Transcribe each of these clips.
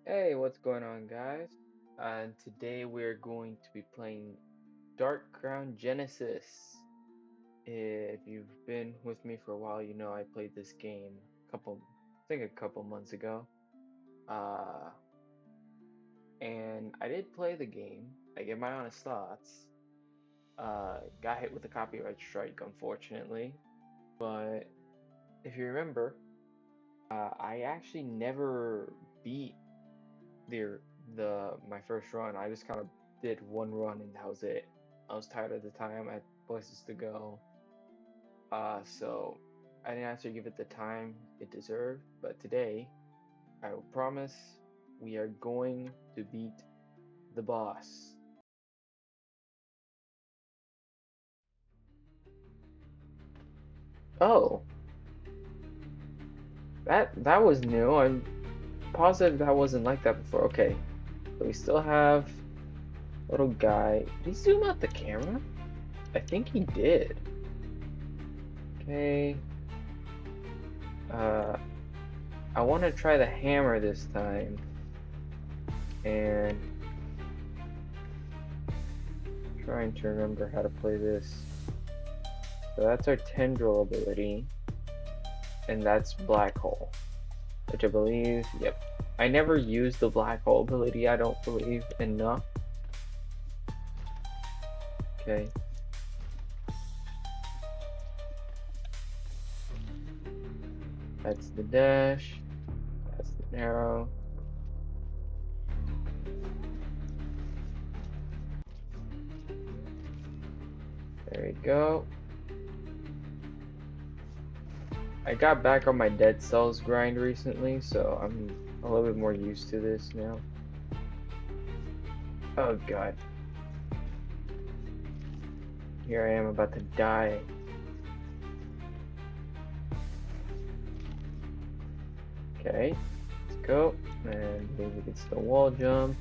Hey, what's going on, guys? Today we're going to be playing Dark Crown Genesis. If you've been with me for a while, you know I played this game a couple months ago. Uh, and I did play the game. I gave my honest thoughts. Got hit with a copyright strike, unfortunately. But if you remember, I actually never beat the my first run. I just kind of did one run and that was it. I was tired at the time. I had places to go. So I didn't actually give it the time it deserved. But today, I will promise we are going to beat the boss. Oh, that was new. I'm positive that wasn't like that before. Okay, so we still have little guy. Did he zoom out the camera? I think he did. Okay. Uh, I want to try the hammer this time. And trying to remember how to play this. So that's our tendril ability. And that's black hole. Which I believe, yep. I never used the black hole ability, I don't believe, enough. Okay. That's the dash. That's the arrow. There we go. I got back on my Dead Cells grind recently, so I'm a little bit more used to this now. Oh god. Here I am about to die. Okay, let's go. And maybe we can still wall jump.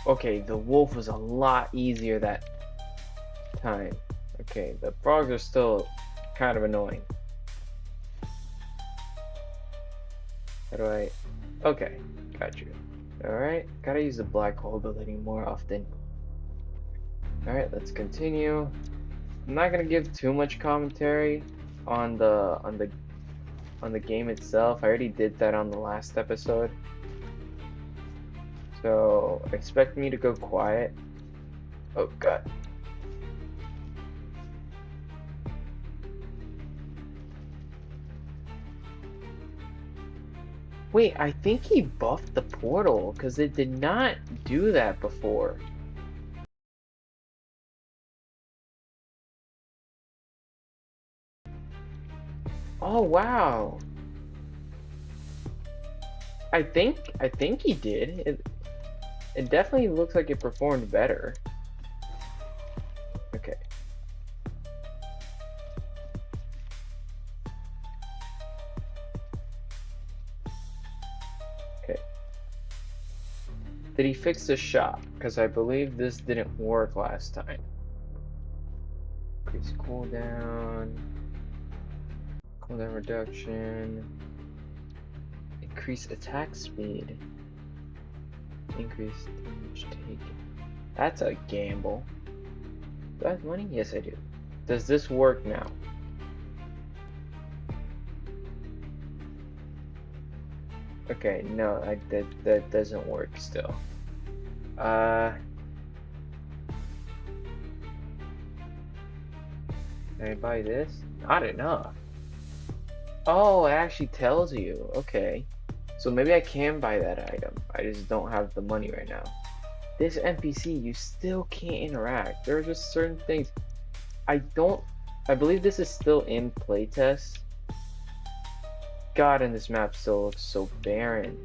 Okay, the wolf was a lot easier that time. Okay, the frogs are still kind of annoying. How do I... Okay, got you. Alright, gotta use the black hole ability more often. Alright, let's continue. I'm not gonna give too much commentary on the game itself. I already did that on the last episode. So expect me to go quiet. Oh god. Wait, I think he buffed the portal because it did not do that before. Oh wow. I think he did. It definitely looks like it performed better. Okay. Okay. Did he fix the shop? Because I believe this didn't work last time. Increase cooldown. Cooldown reduction. Increase attack speed. Increase damage taken. That's a gamble. Do I have money? Yes, I do. Does this work now? Okay, no, that doesn't work still. Can I buy this? Not enough. Oh, it actually tells you. Okay. So maybe I can buy that item. I just don't have the money right now. This NPC, you still can't interact. There are just certain things. I believe this is still in playtest. God, and this map still looks so barren.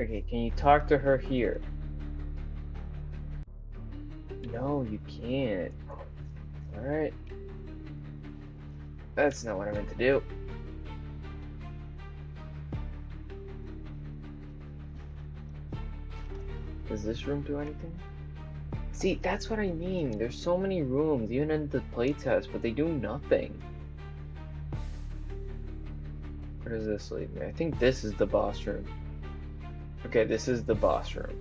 Okay, can you talk to her here? No, you can't. Alright. That's not what I meant to do. Does this room do anything? See, that's what I mean. There's so many rooms, even in the playtest, but they do nothing. Where does this lead me? I think this is the boss room. Okay, this is the boss room.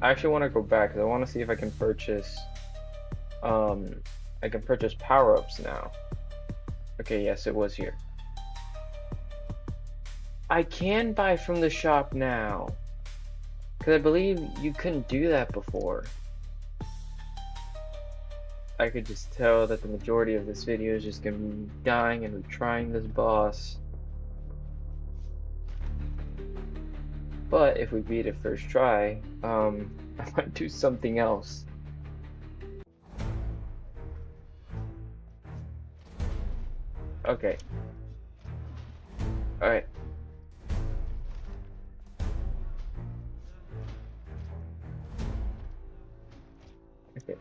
I actually want to go back because I want to see if I can purchase power-ups now. Okay, yes, it was here. I can buy from the shop now. Because I believe you couldn't do that before. I could just tell that the majority of this video is just going to be me dying and retrying this boss. But if we beat it first try, I might do something else. Okay. Alright. Okay.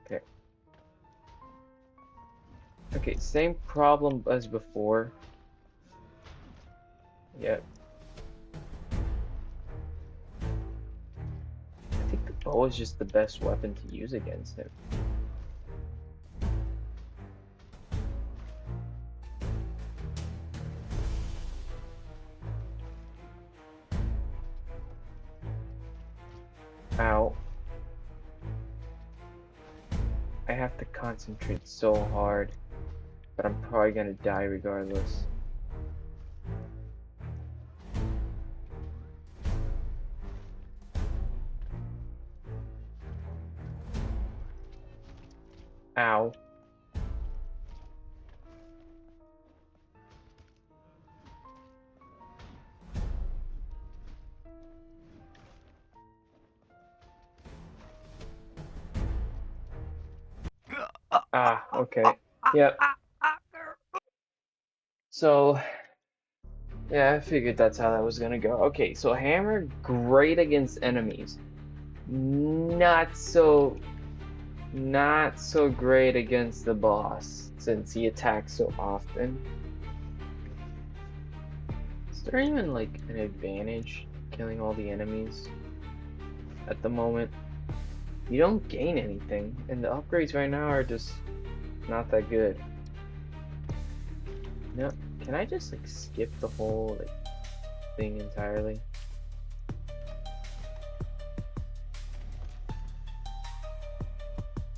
Okay. Okay, same problem as before. Yep. I think the bow is just the best weapon to use against him. Ow. I have to concentrate so hard, but I'm probably gonna die regardless. Ow. Ah, okay. Yep. So, yeah, I figured that's how that was gonna go. Okay, so hammer, great against enemies. Not so great against the boss, since he attacks so often. Is there even like an advantage killing all the enemies at the moment? You don't gain anything, and the upgrades right now are just not that good. No, can I just like skip the whole like thing entirely?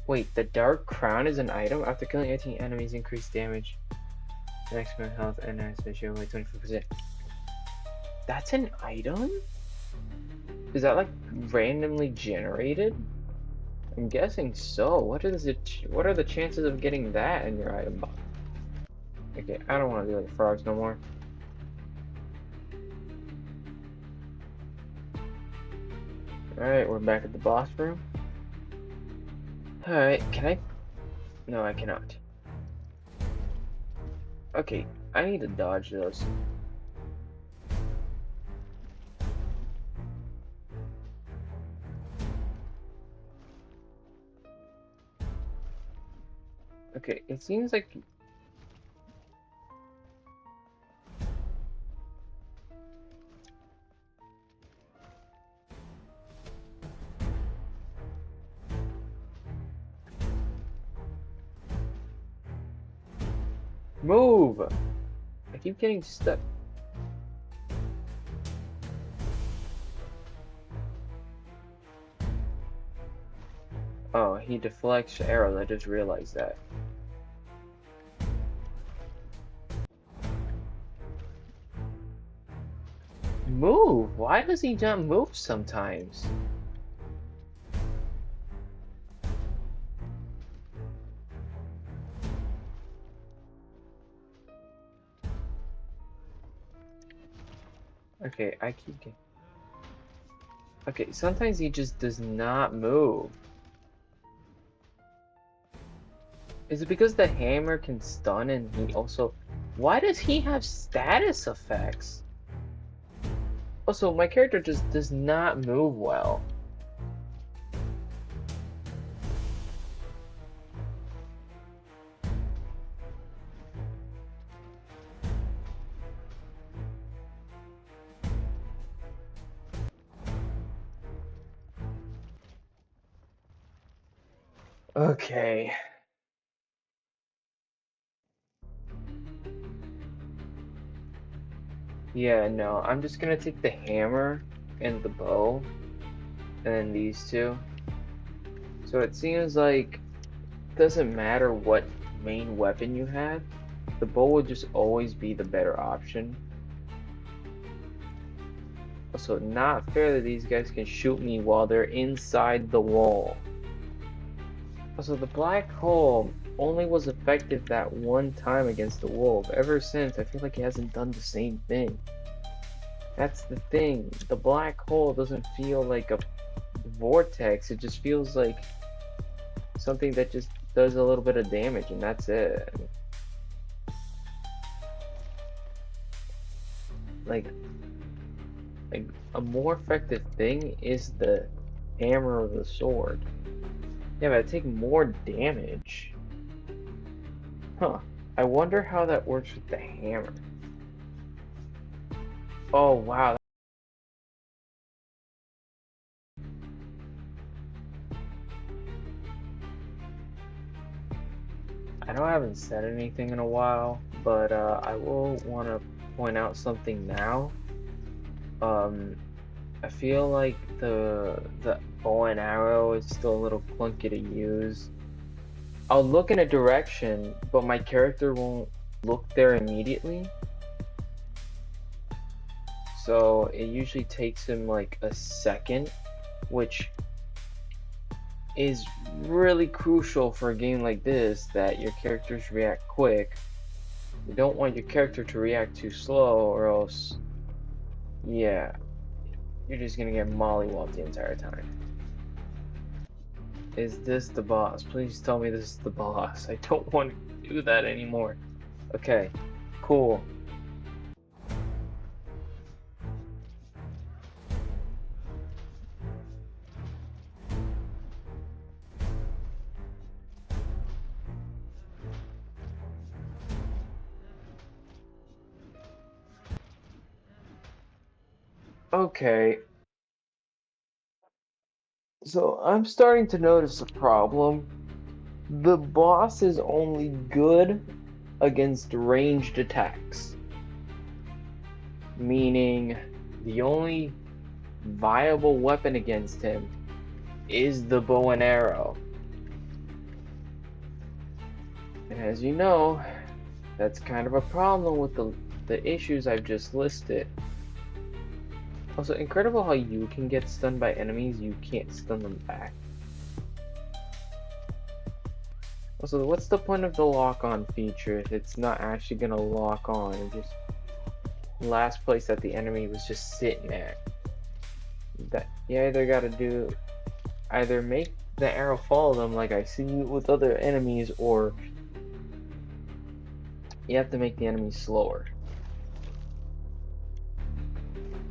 Wait, the Dark Crown is an item? After killing 18 enemies, increase damage. The next amount of health and special by 24%. That's an item? Is that like randomly generated? I'm guessing so. What are the chances of getting that in your item box? Okay, I don't want to deal with the frogs no more. Alright, we're back at the boss room. Alright, can I? No, I cannot. Okay, I need to dodge those. Okay, it seems like... Move! I keep getting stuck. Oh, he deflects arrows, I just realized that. Move! Why does he not move sometimes? Okay, I keep getting... Okay, sometimes he just does not move. Is it because the hammer can stun and he also... Why does he have status effects? Also, my character just does not move well. Okay. Yeah, no, I'm just gonna take the hammer and the bow, and then these two. So it seems like it doesn't matter what main weapon you have, the bow will just always be the better option. Also, not fair that these guys can shoot me while they're inside the wall. Also, the black hole only was effective that one time against the wolf. Ever since, I feel like he hasn't done the same thing. That's the thing. The black hole doesn't feel like a vortex. It just feels like something that just does a little bit of damage, and that's it. Like, like a more effective thing is the hammer or the sword. Yeah, but I take more damage. Huh. I wonder how that works with the hammer. Oh, wow. I know I haven't said anything in a while, but I will want to point out something now. Um, I feel like the bow and arrow is still a little clunky to use. I'll look in a direction, but my character won't look there immediately. So it usually takes him like a second, which is really crucial for a game like this, that your characters react quick. You don't want your character to react too slow, or else, yeah, you're just gonna get mollywopped the entire time. Is this the boss? Please tell me this is the boss. I don't want to do that anymore. Okay, cool. Okay, so I'm starting to notice a problem. The boss is only good against ranged attacks, meaning the only viable weapon against him is the bow and arrow. And as you know, that's kind of a problem with the issues I've just listed. Also, incredible how you can get stunned by enemies, you can't stun them back. Also, what's the point of the lock-on feature if it's not actually gonna lock on? It just last place that the enemy was just sitting there. That you either gotta do either make the arrow follow them like I see with other enemies, or you have to make the enemy slower.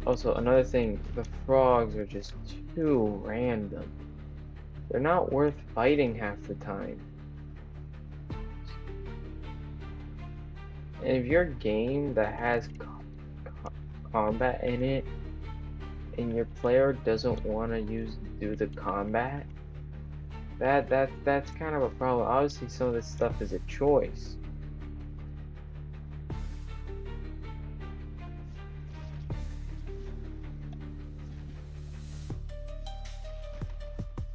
Also, another thing, the frogs are just too random. They're not worth fighting half the time. And if you're a game that has combat in it, and your player doesn't want to do the combat, that's kind of a problem. Obviously, some of this stuff is a choice.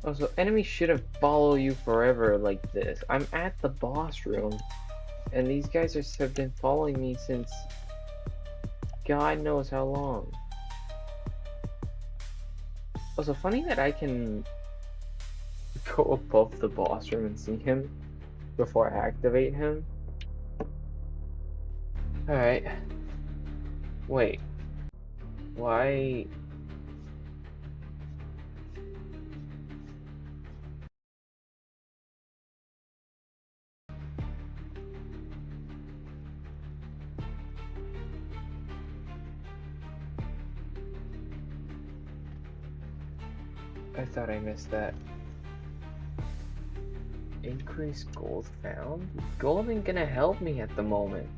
Also, enemies shouldn't follow you forever like this. I'm at the boss room, and these guys have been following me since God knows how long. Also, funny that I can go above the boss room and see him before I activate him. Alright. Wait. Why? I thought I missed that. Increase gold found? Gold ain't gonna help me at the moment.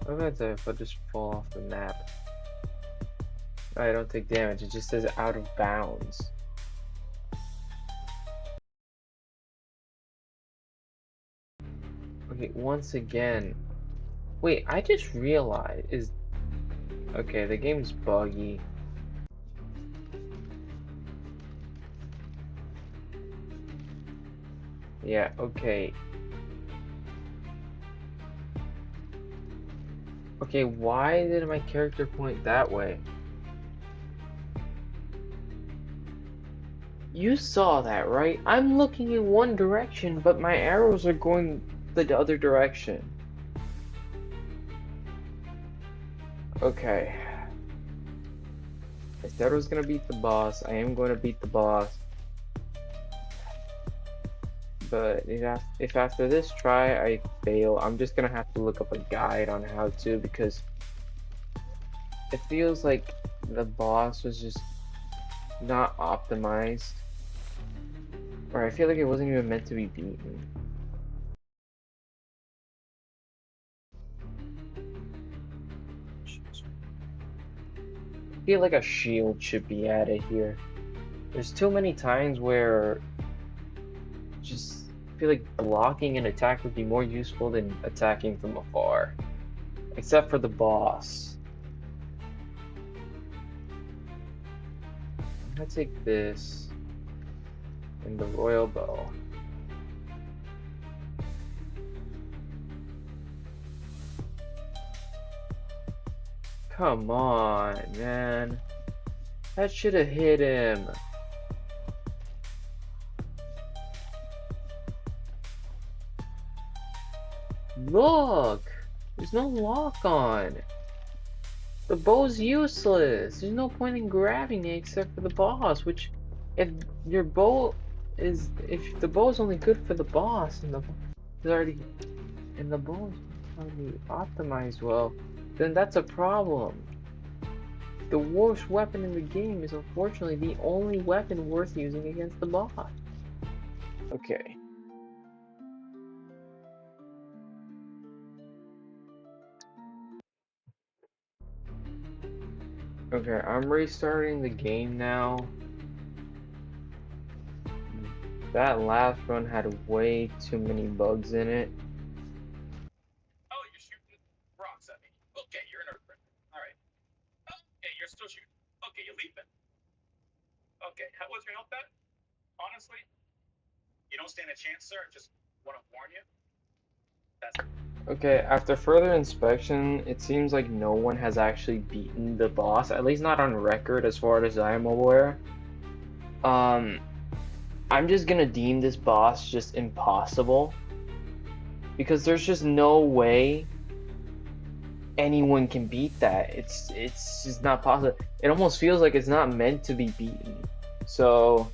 What happens if I just fall off the map? I don't take damage, it just says out of bounds. Okay, once again. Wait, I just realized okay, the game's buggy. Yeah, okay. Okay, why did my character point that way? You saw that, right? I'm looking in one direction, but my arrows are going the other direction. Okay. I said I was gonna beat the boss. I am going to beat the boss. But if after this try I fail, I'm just gonna have to look up a guide on how to, because it feels like the boss was just not optimized. Or I feel like it wasn't even meant to be beaten. I feel like a shield should be added here. There's too many times where just feel like blocking an attack would be more useful than attacking from afar. Except for the boss. I'm gonna take this and the royal bow. Come on, man. That should have hit him. Look! There's no lock on. The bow's useless. There's no point in grabbing it except for the boss, which if your bow if the bow is only good for the boss and the bow is already optimized well, then that's a problem. The worst weapon in the game is unfortunately the only weapon worth using against the boss. Okay. Okay, I'm restarting the game now. That last run had way too many bugs in it. Oh, you're shooting rocks at me. Okay, you're an earthbender. All right. Okay, you're still shooting. Okay, you're leaping. Okay, how was your health at? Honestly, you don't stand a chance, sir. Just want to warn you. That's Okay, after further inspection, it seems like no one has actually beaten the boss, at least not on record as far as I am aware. Um, I'm just gonna deem this boss just impossible, because there's just no way anyone can beat that. It's just not possible. It almost feels like it's not meant to be beaten. So,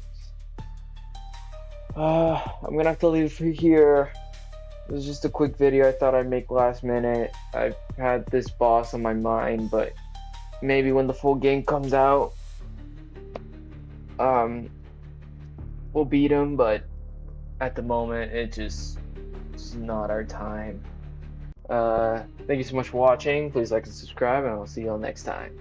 I'm gonna have to leave it for here. It was just a quick video I thought I'd make last minute. I've had this boss on my mind, but maybe when the full game comes out, um, we'll beat him, but at the moment, it's not our time. Thank you so much for watching. Please like and subscribe, and I'll see you all next time.